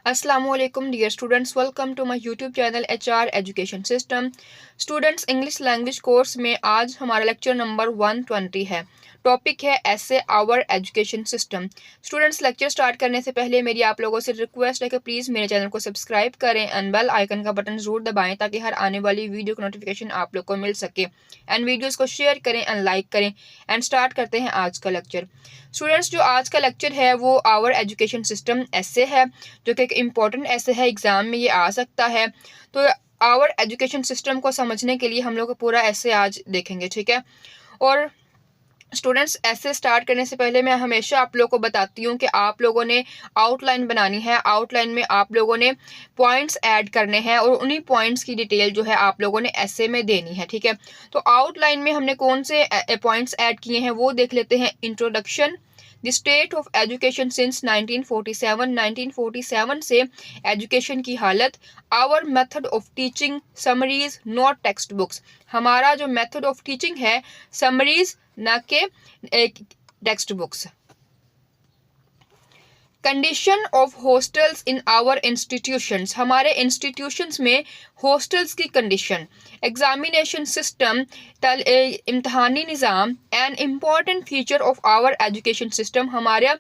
Assalamualaikum dear students, welcome to my YouTube channel HR Education System। Students English language course में आज हमारा lecture number 120 है। Topic है ऐसे our education system. Students lecture start करने से पहले मेरी आप लोगों से रिक्वेस्ट है कि प्लीज़ मेरे चैनल को सब्सक्राइब करें एंड बेल आइकन का बटन ज़रूर दबाएं ताकि हर आने वाली वीडियो की नोटिफिकेशन आप लोग को मिल सके एंड वीडियोज़ को शेयर करें एंड लाइक करें एंड स्टार्ट करते हैं आज का लेक्चर। स्टूडेंट्स जो आज का लेक्चर है वो आवर एजुकेशन सिस्टम ऐसे है, जो कि एक इम्पॉर्टेंट ऐसे है, एग्जाम में ये आ सकता है। तो आवर एजुकेशन सिस्टम को समझने के लिए हम लोग पूरा ऐसे आज देखेंगे, ठीक है। और स्टूडेंट्स ऐसे स्टार्ट करने से पहले मैं हमेशा आप लोगों को बताती हूँ कि आप लोगों ने आउटलाइन बनानी है। आउटलाइन में आप लोगों ने पॉइंट्स ऐड करने हैं और उन्हीं पॉइंट्स की डिटेल जो है आप लोगों ने ऐसे में देनी है, ठीक है। तो आउटलाइन में हमने कौन से पॉइंट्स ऐड किए हैं वो देख लेते हैं। Introduction, the state of education since 1947, 1947 से एजुकेशन की हालत। Our method of teaching, summaries not text books. हमारा जो मेथड ऑफ टीचिंग है समरीज ना के text books. Condition of hostels in our institutions, हमारे इंस्टीट्यूशंस में हॉस्टल्स की कंडीशन। एग्जामिनेशन सिस्टम, इम्तहानी निज़ाम। An important feature of our education system, हमारा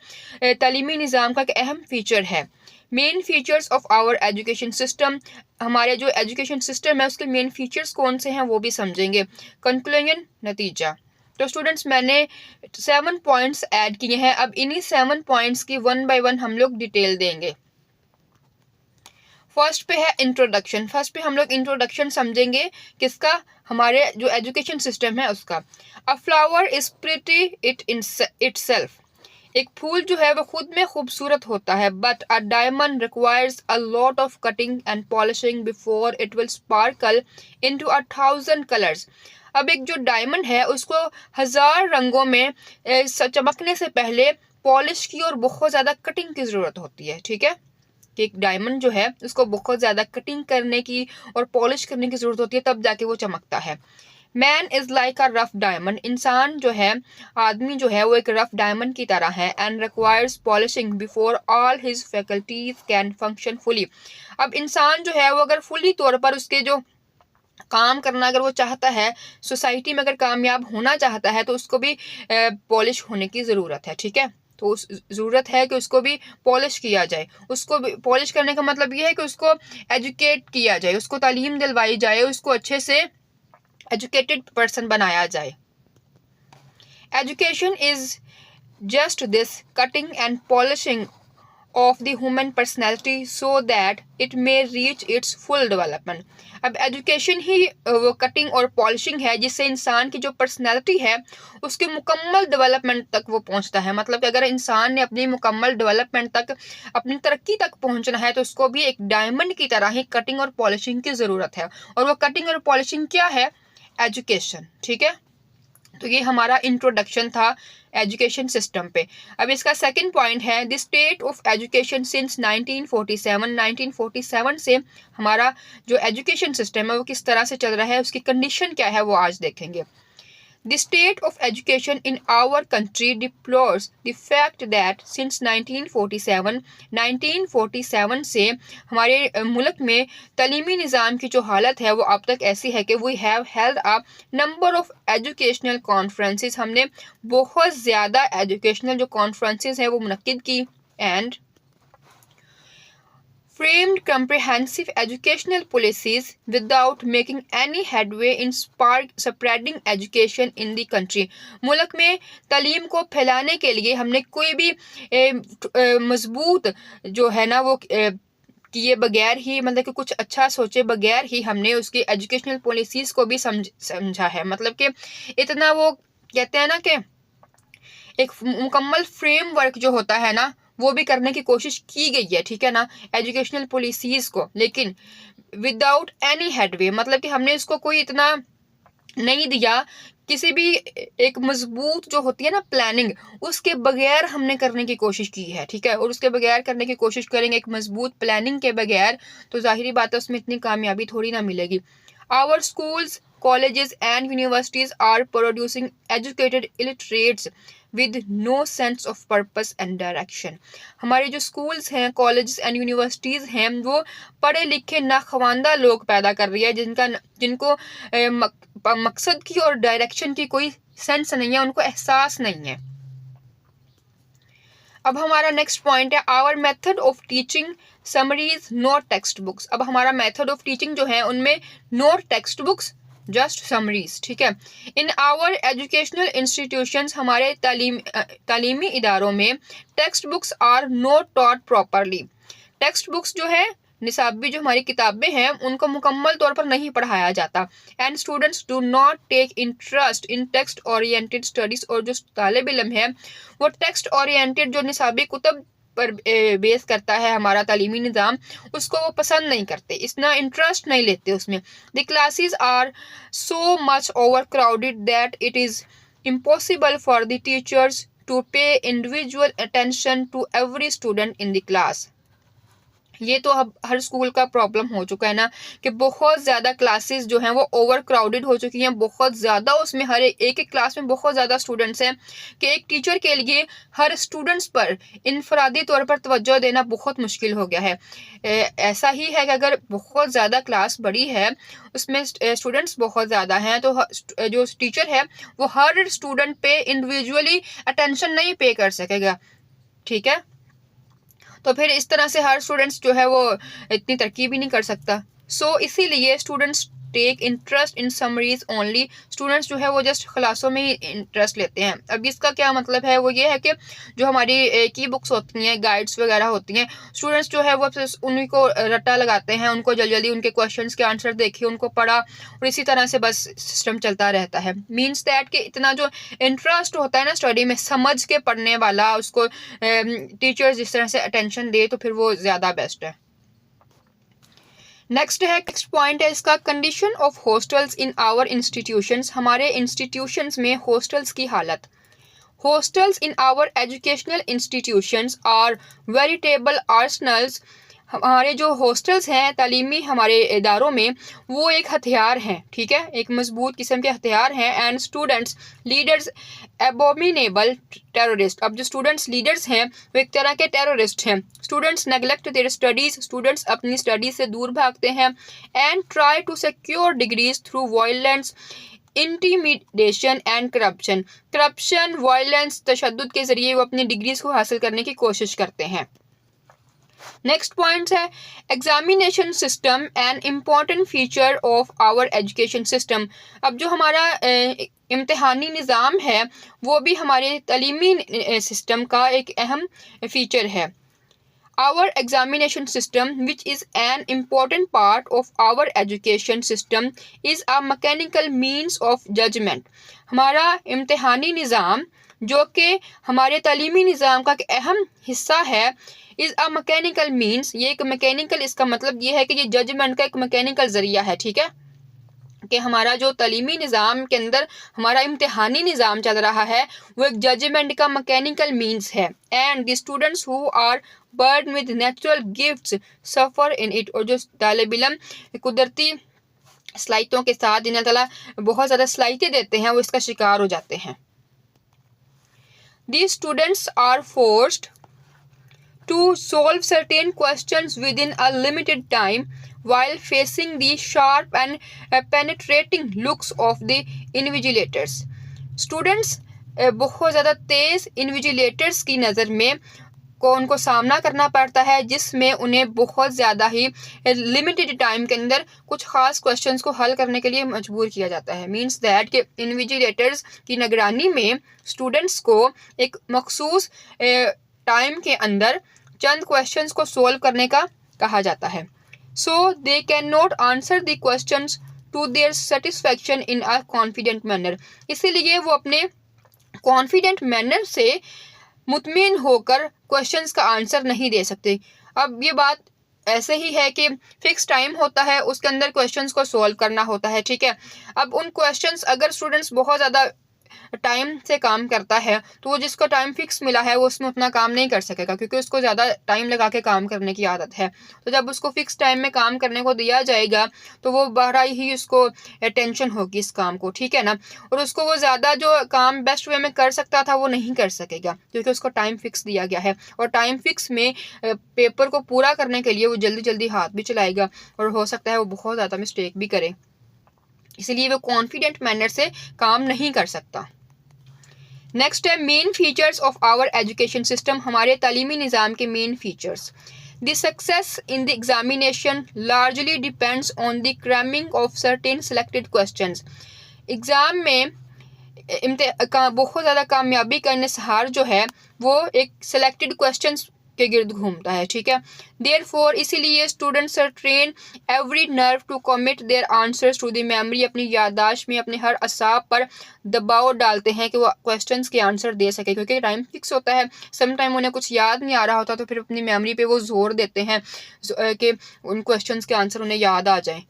तालीमी निज़ाम का एक अहम फीचर है। Main features of our education system, हमारे जो एजुकेशन सिस्टम है उसके मेन फीचर्स कौन से हैं वो भी समझेंगे। कंक्लूजन, नतीजा। तो स्टूडेंट्स मैंने 7 पॉइंट्स ऐड किए हैं। अब इन्हीं 7 पॉइंट्स की 1 बाय 1 हम लोग डिटेल देंगे। फर्स्ट पे है इंट्रोडक्शन। फर्स्ट पे हम लोग इंट्रोडक्शन समझेंगे किसका, हमारे जो एजुकेशन सिस्टम है उसका। अ flower is pretty it itself, एक फूल जो है वो खुद में खूबसूरत होता है। But a diamond requires a lot of cutting and polishing before it will sparkle into 1000 colours. अब एक जो डायमंड है उसको 1000 रंगों में चमकने से पहले पॉलिश की और बहुत ज़्यादा कटिंग की ज़रूरत होती है, ठीक है। कि एक डायमंड जो है उसको बहुत ज़्यादा कटिंग करने की और पॉलिश करने की ज़रूरत होती है, तब जाके वो चमकता है। Man is like a rough diamond, इंसान जो है, आदमी जो है वो एक रफ डायमंड की तरह है। And requires polishing before all his faculties can function fully. अब इंसान जो है वो अगर फुली तौर पर उसके जो काम करना अगर वो चाहता है, सोसाइटी में अगर कामयाब होना चाहता है, तो उसको भी पॉलिश होने की ज़रूरत है, ठीक है। तो उस ज़रूरत है कि उसको भी पॉलिश किया जाए। उसको पॉलिश करने का मतलब ये है कि उसको एजुकेट किया जाए, उसको तालीम दिलवाई जाए, उसको अच्छे से एजुकेटेड पर्सन बनाया जाए। Education is just this, cutting and polishing of the human personality so that it may reach its full development. अब एजुकेशन ही वो कटिंग और पॉलिशिंग है जिससे इंसान की जो पर्सनैलिटी है उसके मुकम्मल डेवलपमेंट तक वो पहुंचता है। मतलब कि अगर इंसान ने अपनी मुकम्मल डेवलपमेंट तक, अपनी तरक्की तक पहुंचना है, तो उसको भी एक डायमंड की तरह ही कटिंग और पॉलिशिंग की ज़रूरत है। और वो कटिंग और पॉलिशिंग क्या है? एजुकेशन, ठीक है। तो ये हमारा इंट्रोडक्शन था एजुकेशन सिस्टम पे। अब इसका सेकंड पॉइंट है the state of education since 1947। 1947 से हमारा जो एजुकेशन सिस्टम है वो किस तरह से चल रहा है, उसकी कंडीशन क्या है वो आज देखेंगे। The state of education in our country deplores the fact that since 1947 से हमारे मुल्क में तालीमी निज़ाम की जो हालत है वो अब तक ऐसी है कि we have held a number of educational conferences, हमने बहुत ज़्यादा एजुकेशनल जो कॉन्फ्रेंसेस हैं वो मुनक्किद की and framed comprehensive educational policies without making any headway in spreading education in the country। मुल्क में तालीम को फैलाने के लिए हमने कोई भी मजबूत जो है ना वो किए बगैर ही, मतलब कि कुछ अच्छा सोचे बगैर ही हमने उसकी एजुकेशनल पॉलिसीज़ को भी समझा है। मतलब कि इतना वो कहते हैं ना कि एक मुकम्मल फ्रेमवर्क जो होता है ना वो भी करने की कोशिश की गई है, ठीक है ना, एजुकेशनल पॉलिसीज़ को, लेकिन विदाउट एनी हेडवे। मतलब कि हमने इसको कोई इतना नहीं दिया, किसी भी एक मजबूत जो होती है ना प्लानिंग, उसके बगैर हमने करने की कोशिश की है, ठीक है। और उसके बगैर करने की कोशिश करेंगे एक मजबूत प्लानिंग के बगैर, तो जाहिर बात है उसमें इतनी कामयाबी थोड़ी ना मिलेगी। Our schools, colleges and universities are producing educated illiterates with no sense of purpose and direction. हमारे जो स्कूल्स हैं, कॉलेज एंड यूनिवर्सिटीज़ हैं, वो पढ़े लिखे नाखवानदा लोग पैदा कर रही है जिनको मकसद की और डायरेक्शन की कोई सेंस नहीं है, उनको एहसास नहीं है। अब हमारा नेक्स्ट पॉइंट है our method of teaching summaries not text books. अब हमारा मेथड ऑफ टीचिंग जो है उनमें not text books, just summaries, ठीक है। इन आवर एजुकेशनल इंस्टीट्यूशंस, हमारे तालीमी इदारों में text books are not taught properly. Text books जो है, निसाबी जो हमारी किताबें हैं, उनको मुकम्मल तौर पर नहीं पढ़ाया जाता। And students do not take interest in text oriented studies. और जो तालिब इल्म है वो टेक्स्ट ओरिएंटेड जो निसाबी कुतब पर बेस करता है हमारा तालीमी निज़ाम, उसको वो पसंद नहीं करते, इतना इंटरेस्ट नहीं लेते उसमें। The classes are so much over crowded that it is impossible for the teachers to pay individual attention to every student in the class. ये तो अब हर स्कूल का प्रॉब्लम हो चुका है ना, कि बहुत ज़्यादा क्लासेस जो हैं वो ओवर क्राउडेड हो चुकी हैं, बहुत ज़्यादा उसमें हर एक क्लास में बहुत ज़्यादा स्टूडेंट्स हैं कि एक टीचर के लिए हर स्टूडेंट्स पर इनफरादी तौर पर तवज्जो देना बहुत मुश्किल हो गया है। ऐसा ही है कि अगर बहुत ज़्यादा क्लास बड़ी है, उसमें स्टूडेंट्स बहुत ज़्यादा हैं, तो जो टीचर है वो हर स्टूडेंट पे इंडिविजुअली अटेंशन नहीं पे कर सकेगा, ठीक है। तो फिर इस तरह से हर स्टूडेंट्स जो है वो इतनी तरक्की भी नहीं कर सकता। सो इसीलिए students take interest in summaries only. Students जो है वो जस्ट क्लासों में ही इंटरेस्ट लेते हैं। अब इसका क्या मतलब है, वो ये है कि जो हमारी की बुक्स होती हैं, गाइड्स वगैरह होती हैं, स्टूडेंट्स जो है वो उन्हीं को रट्टा लगाते हैं, उनको जल्दी जल्दी उनके क्वेश्चंस के आंसर देखे, उनको पढ़ा, और इसी तरह से बस सिस्टम चलता रहता है। मीन्स दैट कि इतना जो इंटरेस्ट होता है ना स्टडी में, समझ के पढ़ने वाला, उसको टीचर्स जिस तरह से अटेंशन दे तो फिर वो ज़्यादा बेस्ट है। नेक्स्ट पॉइंट है इसका, condition of hostels in our institutions. हमारे इंस्टीट्यूशंस में हॉस्टल्स की हालत। Hostels in our educational institutions are veritable arsenals. हमारे जो हॉस्टल्स हैं तालीमी हमारे इदारों में, वो एक हथियार हैं, ठीक है, एक मजबूत किस्म के हथियार हैं। And students leaders abominable terrorist. अब जो स्टूडेंट्स लीडर्स हैं वो एक तरह के टेररिस्ट हैं। Students neglect their studies. Students अपनी स्टडी से दूर भागते हैं। And try to secure degrees through violence, intimidation and corruption. Corruption, violence, तशद्दुद के ज़रिए वो अपनी डिग्रीज को हासिल करने की कोशिश करते हैं। नेक्स्ट पॉइंट है examination system an important feature of our education system. अब जो हमारा इम्तिहानी निज़ाम है वो भी हमारे तालीमी सिस्टम का एक अहम फीचर है। Our examination system, which is an important part of our education system, is a mechanical means of judgment. हमारा इम्तिहानी निज़ाम जो कि हमारे तालीमी निज़ाम का एक अहम हिस्सा है, इज़ अ मैकेनिकल मीन्स। ये एक मैकेनिकल, इसका मतलब ये है कि ये जजमेंट का एक मैकेनिकल ज़रिया है, ठीक है, कि हमारा जो तालीमी निज़ाम के अंदर हमारा इम्तिहानी निज़ाम चल रहा है वो एक जजमेंट का मैकेनिकल मीन्स है। And the students who are born with natural gifts suffer in it. और जो तालिब इल्म कुदरती सलाहियतों के साथ जिन्हें ताला बहुत ज़्यादा सलाहियतें देते हैं, वो इसका शिकार हो जाते हैं। These students are forced to solve certain questions within a limited time while facing the sharp and penetrating looks of the invigilators. Students बहुत ज़्यादा तेज़ इन्विजिलेटर्स की नज़र में को उनको सामना करना पड़ता है, जिसमें उन्हें बहुत ज़्यादा ही लिमिटेड टाइम के अंदर कुछ ख़ास क्वेश्चंस को हल करने के लिए मजबूर किया जाता है। मींस दैट कि इन्विजिलेटर्स की निगरानी में स्टूडेंट्स को एक मखसूस टाइम के अंदर चंद क्वेश्चंस को सोल्व करने का कहा जाता है। So they can not answer the questions to their satisfaction in a confident manner. इसीलिए वो अपने कॉन्फिडेंट मैनर से मुतमिन होकर क्वेश्चंस का आंसर नहीं दे सकते। अब ये बात ऐसे ही है कि फिक्स टाइम होता है, उसके अंदर क्वेश्चंस को सॉल्व करना होता है, ठीक है। अब उन क्वेश्चंस अगर स्टूडेंट्स बहुत ज़्यादा टाइम से काम करता है तो वो जिसको टाइम फिक्स मिला है वो उसमें उतना काम नहीं कर सकेगा, क्योंकि उसको ज़्यादा टाइम लगा के काम करने की आदत है। तो जब उसको फिक्स टाइम में काम करने को दिया जाएगा तो वो बड़ा ही उसको टेंशन होगी इस काम को, ठीक है ना। और उसको वो ज़्यादा जो काम बेस्ट वे में कर सकता था वो नहीं कर सकेगा, क्योंकि उसको टाइम फिक्स दिया गया है। और टाइम फिक्स में पेपर को पूरा करने के लिए वो जल्दी जल्दी हाथ भी चलाएगा और हो सकता है वो बहुत ज़्यादा मिस्टेक भी करे, इसलिए वो कॉन्फिडेंट मैनर से काम नहीं कर सकता। नेक्स्ट है main features of our education system, हमारे तालीमी निज़ाम के main features. The success in the examination largely depends on the cramming of certain selected questions. Exam में बहुत ज़्यादा कामयाबी का इन्हिसार जो है वो एक सिलेक्टेड क्वेश्चंस के गिर्द घूमता है, ठीक है। देयरफॉर इसीलिए students are train every nerve to commit their answers to the memory, अपनी याददाश्त में अपने हर असाब पर दबाव डालते हैं कि वो क्वेश्चंस के आंसर दे सके, क्योंकि टाइम फिक्स होता है। सम टाइम उन्हें कुछ याद नहीं आ रहा होता तो फिर अपनी मेमोरी पे वो जोर देते हैं कि उन क्वेश्चंस के आंसर उन्हें याद आ जाए।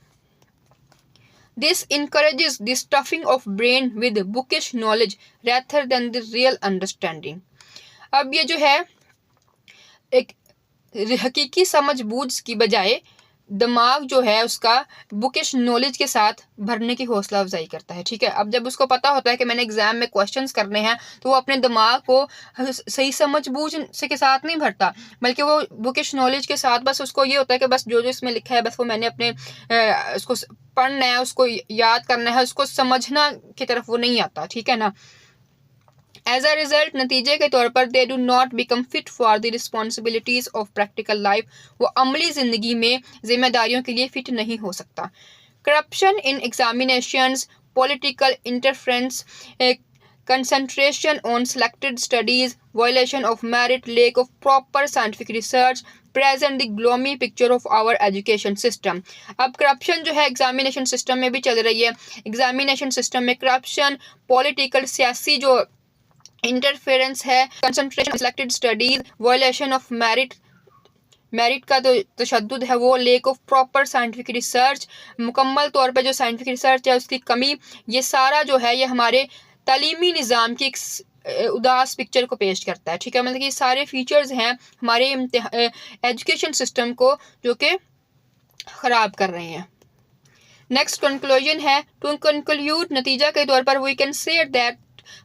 This encourages the stuffing of brain with bookish knowledge rather than the real understanding. अब ये जो है एक हकीकी समझ बूझ की बजाय दिमाग जो है उसका बुकिश नॉलेज के साथ भरने की हौसला अफजाई करता है, ठीक है। अब जब उसको पता होता है कि मैंने एग्जाम में क्वेश्चंस करने हैं तो वो अपने दिमाग को सही समझ बूझ से के साथ नहीं भरता, बल्कि वो बुकिश नॉलेज के साथ बस उसको ये होता है कि बस जो जो इसमें लिखा है बस वो मैंने अपने उसको पढ़ना है, उसको याद करना है, उसको समझना की तरफ वो नहीं आता, ठीक है ना। एज अ रिजल्ट नतीजे के तौर पर they do not become fit for the responsibilities of practical life, वो अमली ज़िंदगी में जिम्मेदारियों के लिए फिट नहीं हो सकता। Corruption in examinations, political interference, concentration on selected studies, violation of merit, lack of proper scientific research present the gloomy picture of our education system. अब करप्शन जो है एग्जामिनेशन सिस्टम में भी चल रही है। एग्जामिनेशन सिस्टम में करप्शन, पॉलिटिकल सियासी जो इंटरफेरेंस है, concentration selected studies, violation of merit का तो तशद्दुद है वो, lake of proper scientific research, मुकम्मल तौर पर जो साइंटिफिक रिसर्च है उसकी कमी, ये सारा जो है ये हमारे तालीमी निज़ाम की एक उदास पिक्चर को पेश करता है, ठीक है। मतलब कि सारे फीचर्स हैं हमारे एजुकेशन सिस्टम को जो कि ख़राब कर रहे हैं। नेक्स्ट कंक्लूजन है, टू कंक्लूड नतीजा के तौर पर वी कैन से दैट,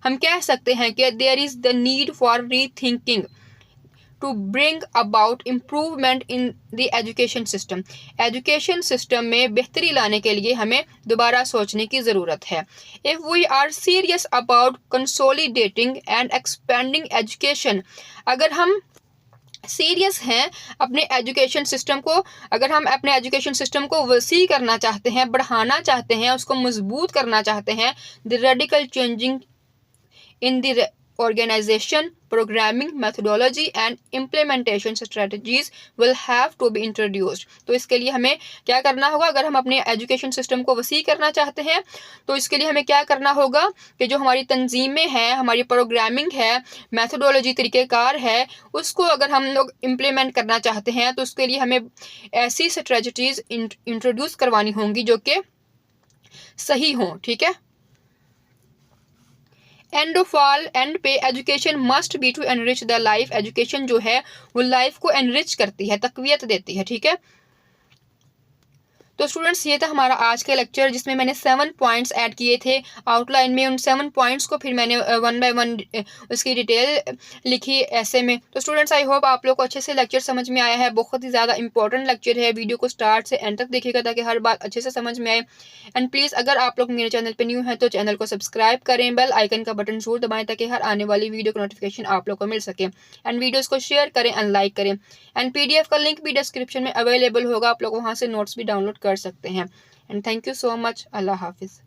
हम कह सकते हैं कि there is the need for rethinking to bring about improvement in the education system. Education system में बेहतरी लाने के लिए हमें दोबारा सोचने की ज़रूरत है। If we are serious about consolidating and expanding education, अगर हम सीरियस हैं अपने एजुकेशन सिस्टम को, अगर हम अपने एजुकेशन सिस्टम को वसी करना चाहते हैं, बढ़ाना चाहते हैं, उसको मजबूत करना चाहते हैं, the radical changing in the organization, programming, methodology and implementation strategies will have to be introduced. तो इसके लिए हमें क्या करना होगा, अगर हम अपने एजुकेशन सिस्टम को वसी करना चाहते हैं तो इसके लिए हमें क्या करना होगा कि जो हमारी तंजीमें हैं, हमारी प्रोग्रामिंग है, मेथोडोलॉजी तरीक़ेकार है, उसको अगर हम लोग इम्प्लीमेंट करना चाहते हैं तो उसके लिए हमें ऐसी स्ट्रेटजीज इंट्रोड्यूस करवानी होंगी जो कि सही हों, ठीक है। एंड ऑफ ऑल, एंड पे education must be to enrich the life, education जो है वो लाइफ को एनरिच करती है, तकवीयत देती है, ठीक है। तो स्टूडेंट्स ये था हमारा आज का लेक्चर जिसमें मैंने 7 पॉइंट्स ऐड किए थे आउटलाइन में। उन 7 पॉइंट्स को फिर मैंने 1 बाय 1 उसकी डिटेल लिखी ऐसे में। तो स्टूडेंट्स आई होप आप लोग को अच्छे से लेक्चर समझ में आया है। बहुत ही ज़्यादा इंपॉर्टेंट लेक्चर है, वीडियो को स्टार्ट से एंड तक देखिएगा ताकि हर बात अच्छे से समझ में आए। एंड प्लीज़ अगर आप लोग मेरे चैनल पर न्यू हैं तो चैनल को सब्सक्राइब करें, बेल आइकन का बटन जरूर दबाएं ताकि हर आने वाली वीडियो का नोटिफिकेशन आप लोग को मिल सके। एंड वीडियोज़ को शेयर करें एंड लाइक करें। एंड PDF का लिंक भी डिस्क्रिप्शन में अवेलेबल होगा, आप लोग वहाँ से नोट्स भी डाउनलोड कर सकते हैं। And thank you so much. Allah Hafiz.